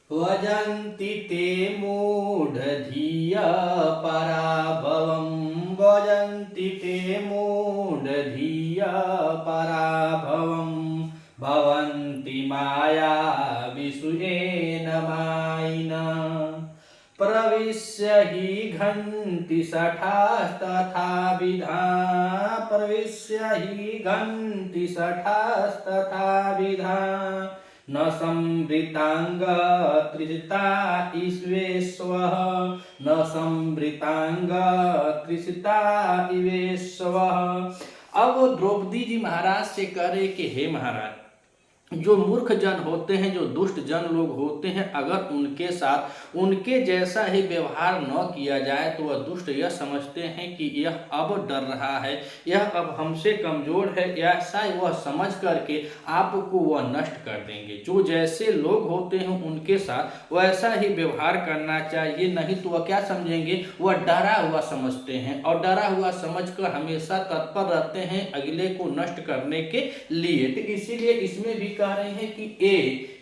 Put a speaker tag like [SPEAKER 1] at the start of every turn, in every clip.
[SPEAKER 1] वजन्ति ते मूढधिया पराभवं वजन्ति ते मूढधिया पराभवं भवन्ति मायाविषु येन मायिना प्रविश्य हि घन्ति शठास्तथा विधा प्रविश्य हि घन्ति शठास्तथा विधा न संवृतांग त्रिषिता ईश्वेश्वः न संवृतांग त्रिषिता इवेश्वः। अब वो द्रौपदी जी महाराज से कह रहे कि हे महाराज, जो मूर्ख जन होते हैं, जो दुष्ट जन लोग होते हैं, अगर उनके साथ उनके जैसा ही व्यवहार न किया जाए तो वह दुष्ट यह समझते हैं कि यह अब डर रहा है, यह अब हमसे कमजोर है, ऐसा वह समझ करके आपको वह नष्ट कर देंगे। जो जैसे लोग होते हैं उनके साथ वैसा ही व्यवहार करना चाहिए, नहीं तो वह क्या समझेंगे, वह डरा हुआ समझते हैं और डरा हुआ समझकर हमेशा तत्पर रहते हैं अगले को नष्ट करने के लिए। तो इसीलिए इसमें भी कह रहे हैं कि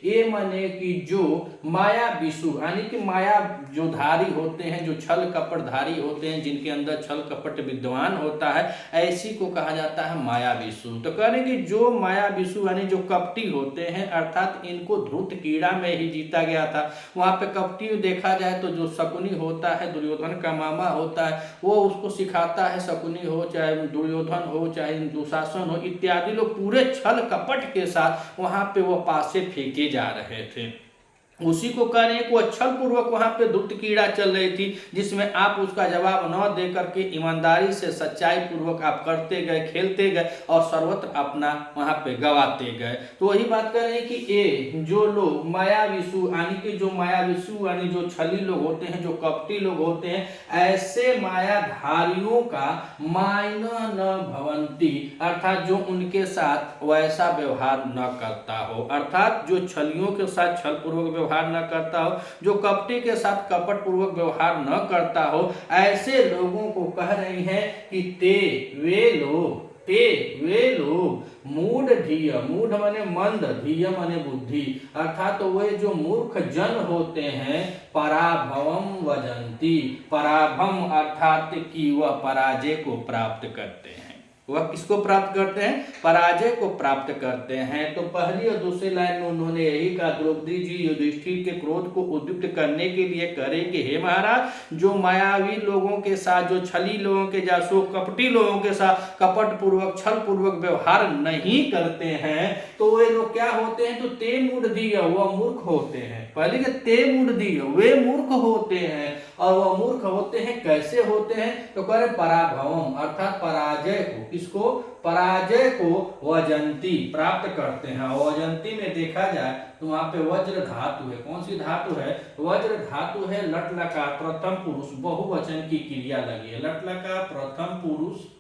[SPEAKER 1] ए माने कि जो माया विषु यानी कि माया जो धारी होते हैं, जो छल कपट धारी होते हैं, जिनके अंदर छल कपट विद्वान होता है, ऐसी को कहा जाता है माया विषु। तो कह रहे कि जो माया विषु यानी जो कपटी होते हैं, अर्थात इनको धृत कीड़ा में ही जीता गया था। वहां पे कपटी देखा जाए तो जो शकुनी होता है, दुर्योधन का मामा होता है, वो उसको सिखाता है, शकुनी हो चाहे दुर्योधन हो चाहे दुशासन हो इत्यादि लोग पूरे छल कपट के साथ वहां पे वो पासे फेंके जा रहे थे। उसी को कह रहे हैं कि छल पूर्वक वहां पे धूर्त कीड़ा चल रही थी, जिसमें आप उसका जवाब न दे करके ईमानदारी से सच्चाई पूर्वक आप करते गए, खेलते गए और सर्वत्र अपना वहां पे गवाते गए। तो वही बात कर रहे हैं कि ये जो लोग माया विषु यानी कि जो माया विषु यानी जो छली लोग होते हैं, जो कपटी लोग होते हैं, ऐसे मायाधारियों का मायना न भवंती, अर्थात जो उनके साथ वैसा व्यवहार न करता हो, अर्थात जो छलियों के साथ छल पूर्वक व्यवहार न करता हो, जो कपटी के साथ कपट पूर्वक व्यवहार न करता हो, ऐसे लोगों को कह रही हैं कि ते वे लोग मूढ़ धीय, मूढ़ माने मंद, धीय माने बुद्धि, अर्थात तो वे जो मूर्ख जन होते हैं, पराभवम वजंती, पराभम अर्थात कि वह पराजय को प्राप्त करते हैं। वह किसको प्राप्त करते हैं, पराजय को प्राप्त करते हैं। तो पहली और दूसरी लाइन में उन्होंने यही कहा, द्रौपदी जी युधिष्ठिर के क्रोध को उद्दीप्त करने के लिए करेंगे, हे महाराज, जो मायावी लोगों के साथ, जो छली लोगों के जासो कपटी लोगों के साथ कपट पूर्वक छल पूर्वक व्यवहार नहीं करते हैं, तो वे लोग क्या होते हैं, तो ते मूढ़, वह मूर्ख होते हैं। पहले के ते मूढ़, वे मूर्ख होते हैं। और वह मूर्ख होते हैं, कैसे होते हैं, तो कह रहे पराभवम अर्थात पराजय को, किसको, पराजय को वजंती प्राप्त करते हैं। वजंती में देखा जाए तो वहां पे वज्र धातु है। कौन सी धातु है, वज्र धातु है। लटलका प्रथम पुरुष बहुवचन की क्रिया लगी है। लटलका प्रथम पुरुष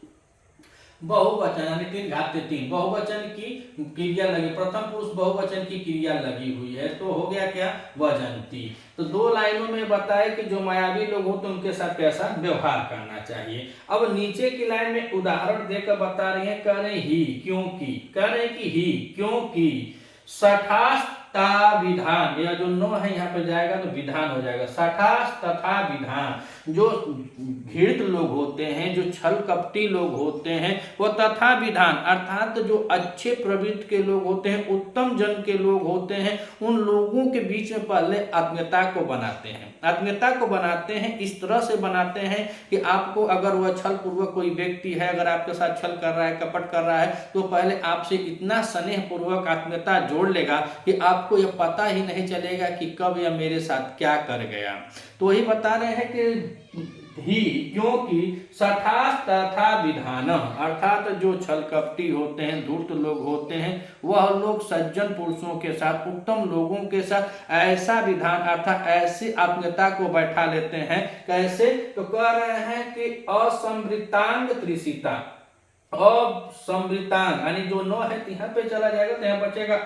[SPEAKER 1] बहुवचन यानी 3 घात 3 बहुवचन की क्रिया लगी, प्रथम पुरुष बहुवचन की क्रिया लगी हुई है, तो हो गया क्या, वजंती। तो 2 लाइनों में बताया कि जो मायावी लोग होते हैं उनके साथ कैसा व्यवहार करना चाहिए। अब नीचे की लाइन में उदाहरण देकर बता रही है, कह रहे ही क्योंकि, कह रहे कि ही क्योंकि सठास ता विधान, यह जो नो है यहाँ पे जाएगा तो विधान हो जाएगा। सठास तथा विधान, जो घृत लोग होते हैं, जो छल कपटी लोग होते हैं, वो तथा विधान अर्थात जो अच्छे प्रवृत्ति के लोग होते हैं, उत्तम जन के लोग होते हैं, उन लोगों के बीच में पहले आत्मीयता को बनाते हैं। आत्मीयता को बनाते हैं, इस तरह से बनाते हैं कि आपको अगर वह छल पूर्वक कोई व्यक्ति है, अगर आपके साथ छल कर रहा है, कपट कर रहा है, तो पहले आपसे इतना स्नेह पूर्वक आत्मीयता जोड़ लेगा कि आपको यह पता ही नहीं चलेगा कि कब यह मेरे साथ क्या कर गया। तो वही बता रहे हैं कि ही क्योंकि सठास तथा विधान अर्थात जो छल कपटी होते हैं, धूर्त लोग होते हैं, वह लोग सज्जन पुरुषों के साथ, उत्तम लोगों के साथ ऐसा विधान अर्थात ऐसी आत्मीयता को बैठा लेते हैं। कैसे, तो कह रहे हैं कि असंवृतांग त्रिषिता, असंवृतांग यानी जो नो है यहाँ पे चला जाएगा तो यहाँ बचेगा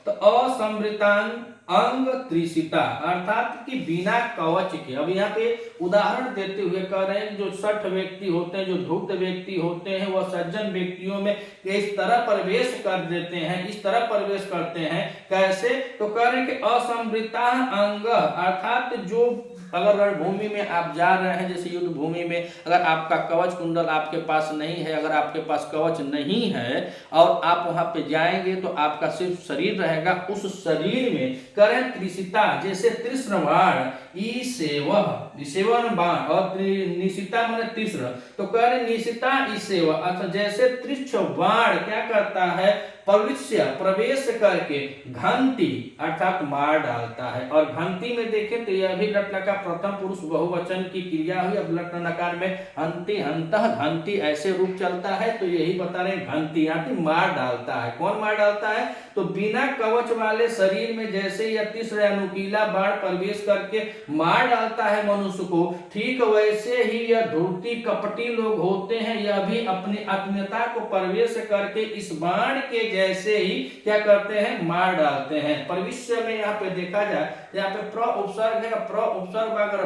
[SPEAKER 1] तो असंवृतांग अंग त्रिशिता अर्थात कि बिना कवच के। अब यहाँ पे उदाहरण देते हुए कह रहे हैं जो सठ व्यक्ति होते हैं, जो धूर्त व्यक्ति होते हैं, वह सज्जन व्यक्तियों में इस तरह प्रवेश कर देते हैं, इस तरह प्रवेश करते हैं। कैसे? तो कह रहे हैं कि असमृता अंग अर्थात जो अगर रणभूमि में आप जा रहे हैं, जैसे युद्ध भूमि में, अगर आपका कवच कुंडल आपके पास नहीं है, अगर आपके पास कवच नहीं है और आप वहां पे जाएंगे तो आपका सिर्फ शरीर रहेगा, उस शरीर में करें त्रिशिता जैसे तीक्ष्ण बाण ईसेवन बाण और निशिता माने तीक्ष्ण, तो कह रहे निशिता ईसेव अर्थात जैसे तीक्ष्ण बाण क्या करता है, प्रवेश करके घंटी अर्थात मार डालता है। और घंटी में देखें तो यह भी लट लका प्रथम पुरुष बहुवचन की क्रिया हुई। अब लट नकार में हंति हंतः घंटी ऐसे रूप चलता है, तो यही बता रहे हैं घंटी यहाँ मार डालता है। कौन मार डालता है? तो बिना कवच वाले शरीर में जैसे यह तीक्ष्ण या नुकीला बाण प्रवेश करके मार डालता है मनुष्य को, ठीक वैसे ही यह धूर्ती कपटी लोग होते हैं, यह भी अपनी आत्मीयता को प्रवेश करके इस बाण के जैसे ही क्या करते हैं, मार डालते हैं। भविष्य में यहाँ पे देखा जाए, यहाँ पे प्र उपसर्ग है, प्र उपसर्ग अगर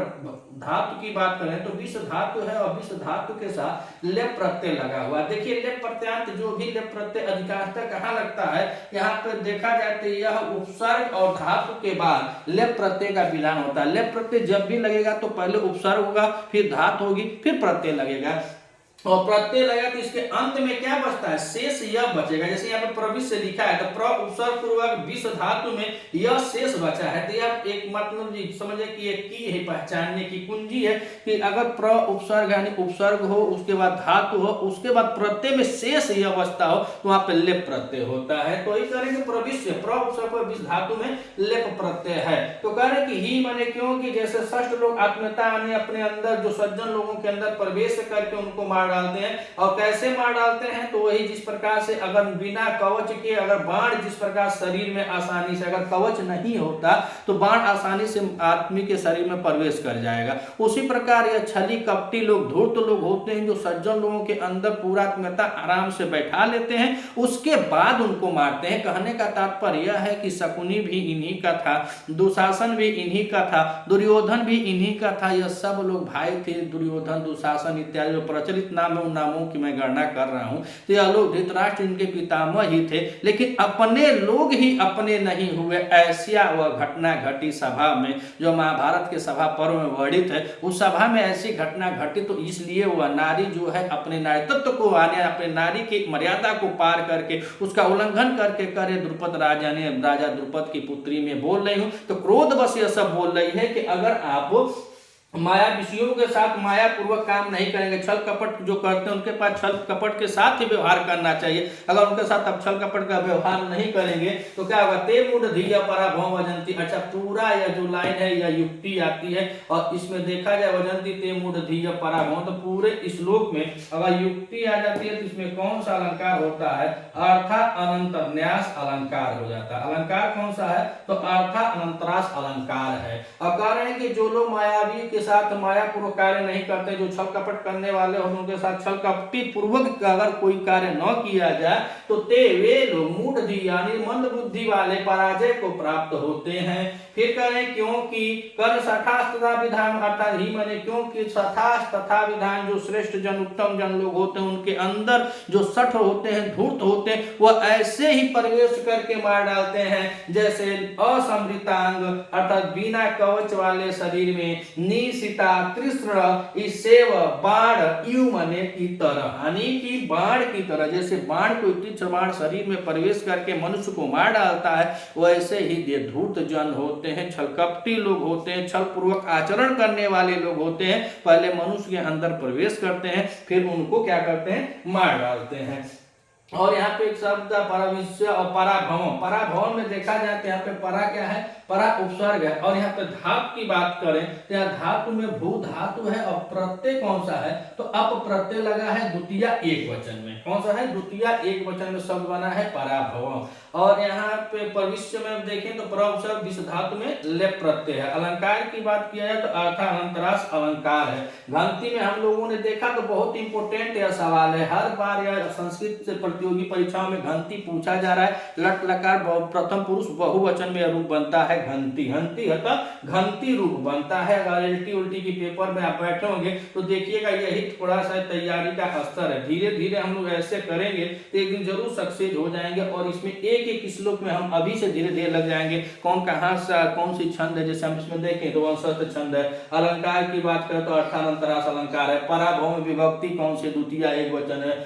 [SPEAKER 1] धातु की बात करें तो विष धातु है और विष धातु के साथ लेप प्रत्यय लगा हुआ। देखिए लेप प्रत्यांत जो भी लेप प्रत्यय अधिकांशतः कहाँ लगता है, यहाँ पे देखा जाए तो यह उपसर्ग और धातु के बाद लेप प्रत्यय का विधान होता है। लेप प्रत्यय जब भी लगेगा तो पहले उपसर्ग होगा, फिर धातु होगी, फिर प्रत्यय लगेगा, और प्रत्यय लगा तो इसके अंत में क्या बचता है, शेष यह बचेगा। जैसे यहाँ पे प्रविष्य लिखा है तो प्र उपसर्ग पूर्वक विष धातु में यह शेष बचा है, तो यह एक मतलब समझे कि एक की है, पहचानने की कुंजी है कि अगर प्र उपसर्ग यानी उपसर्ग हो, उसके बाद धातु हो, उसके बाद प्रत्यय में शेष यह बचता हो, तो वहां पे लेप प्रत्यय होता है। तो ये करेंगे प्रविष्य प्र उपसर्ग पर विष धातु में लेप प्रत्यय है। तो कह रहे कि ही माने क्योंकि जैसे षष्ठ लोग आत्मीयता अपने अंदर जो सज्जन लोगों के अंदर प्रवेश करके उनको मार डालते हैं। और कैसे मार डालते हैं? तो वही जिस प्रकार से अगर बिना कवच के अगर बाण जिस प्रकार शरीर में आसानी से, अगर कवच नहीं होता तो बाण आसानी से आदमी के शरीर में प्रवेश कर जाएगा, उसी प्रकार यह छली कपटी लोग धूर्त लोग होते हैं जो सज्जन लोगों के अंदर पूरा आत्मीयता आराम से बैठा लेते हैं, उसके बाद उनको मारते हैं। कहने का तात्पर्य यह है कि शकुनी भी इन्हीं का था, दुशासन भी इन्हीं का था, दुर्योधन भी इन्हीं का था। यह सब लोग भाई थे, दुर्योधन दुशासन इत्यादि जो प्रचलित नाम है उन नामों की मैं गणना कर रहा हूं। तो यह लोग धृतराष्ट्र इनके पितामह ही थे, लेकिन अपने लोग ही अपने नहीं हुए। ऐसा वह घटना घटी सभा में जो महाभारत के सभा पर्व में वर्णित है, उस सभा में ऐसी घटना घटी, तो इसलिए वह नारी जो है अपने नारीत्व को आने, अपने नारी की मर्यादा को पार करके उसका उल्लंघन करके करे द्रुपद राजा ने, राजा द्रुपद की पुत्री में बोल रही हूं, तो क्रोधवश यह सब बोल रही है कि अगर आप माया विषयों के साथ माया पूर्वक काम नहीं करेंगे, छल कपट जो करते हैं उनके पास छल कपट के साथ ही व्यवहार करना चाहिए। अगर उनके साथ आप छल कपट का व्यवहार नहीं करेंगे तो क्या होगा, ते मूढ़ धिया पराभव वजंती। अच्छा, पूरा यह जो लाइन है यह युक्ति आती है और इसमें देखा जाए वजंती ते मूढ़ धिया पराभव, तो पूरे श्लोक में अगर युक्ति आ जाती है तो इसमें कौन सा अलंकार होता है, अर्थात अनंतरन्यास अलंकार हो जाता है। अलंकार कौन सा है, तो अर्थात अनंतरास अलंकार है। अब कारण है कि जो लोग मायावी के साथ माया पूर्वक कार्य नहीं करते, जो छल कपट करने वाले हो, उनके साथ छल कपटी पूर्वक अगर कोई कार्य न किया जाए तो ते वे लोग मूढ़ यानी मंद बुद्धि वाले पराजय को प्राप्त होते हैं। फिर करें क्योंकि कर सठास तथा विधान अर्थात ही माने क्योंकि सठास तथा विधान जो श्रेष्ठ जन उत्तम जन लोग होते हैं उनके अंदर जो सठ होते हैं, धूर्त होते हैं, वह ऐसे ही प्रवेश करके मार डालते हैं जैसे असमृतांग अर्थात बिना कवच वाले शरीर में निशिता कृष्ण इसेव बाण यू माने की तरह, यानी कि बाण की तरह, जैसे बाण कोई तीक्ष्ण बाण शरीर में प्रवेश करके मनुष्य को मार डालता है, वैसे ही ये धूर्त जन होते हैं, छलकपटी लोग होते हैं, छल पूर्वक आचरण करने वाले लोग होते हैं। पहले मनुष्य के अंदर प्रवेश करते हैं, फिर उनको क्या करते हैं, मार डालते हैं। और यहाँ पे एक शब्द पराविश्य और पराभव, पराभव में देखा जाए तो यहाँ पे परा क्या है, परा उपसर्ग है। और यहाँ पे धातु की बात करें तो यहाँ धातु में भू धातु है और प्रत्यय कौन सा है, तो अप प्रत्यय लगा है द्वितीय एक वचन में। कौन सा है, द्वितीय एक वचन में शब्द बना है पराभव। और यहाँ पे भविष्य में देखें तो पर शब्द विष धातु में लेप प्रत्यय है। अलंकार की बात किया जाए तो अर्थांतरास अलंकार है। घंटी में हम लोगों ने देखा तो बहुत इंपोर्टेंट यह सवाल है, हर बार यह संस्कृत से प्रतियोगी परीक्षाओं में घंटी पूछा जा रहा है। लट लकार प्रथम पुरुष बहुवचन में रूप बनता है घंटी, घंटी अतः घंटी रूप बनता है। अगर एलटी उल्टी की पेपर में आप बैठे होंगे तो देखिएगा यही थोड़ा सा तैयारी का स्तर है। धीरे धीरे हम लोग ऐसे करेंगे तो एक दिन जरूर सक्सेस हो जाएंगे और इसमें एक एक श्लोक में हम अभी से धीरे धीरे लग जाएंगे कौन कहाँ सा कौन सी छंद है। जैसे हम इसमें देखें तो वंशस्थ छंद है। अलंकार की बात करें तो अर्थांतरास अलंकार है। पराभव में विभक्ति कौन सी, द्वितीय एक वचन है।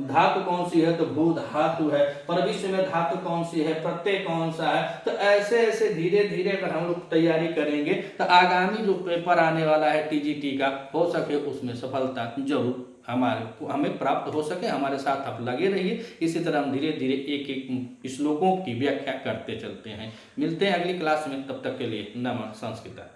[SPEAKER 1] धातु कौन सी है तो भू धातु है। परविष्य में धातु कौन सी है, प्रत्यय कौन सा है। तो ऐसे ऐसे धीरे धीरे अगर हम लोग तैयारी करेंगे तो आगामी जो पेपर आने वाला है टीजीटी का, हो सके उसमें सफलता जरूर हमें प्राप्त हो सके। हमारे साथ आप लगे रहिए, इसी तरह हम धीरे धीरे एक एक श्लोकों की व्याख्या करते चलते हैं। मिलते हैं अगली क्लास में, तब तक के लिए नमः संस्कृत।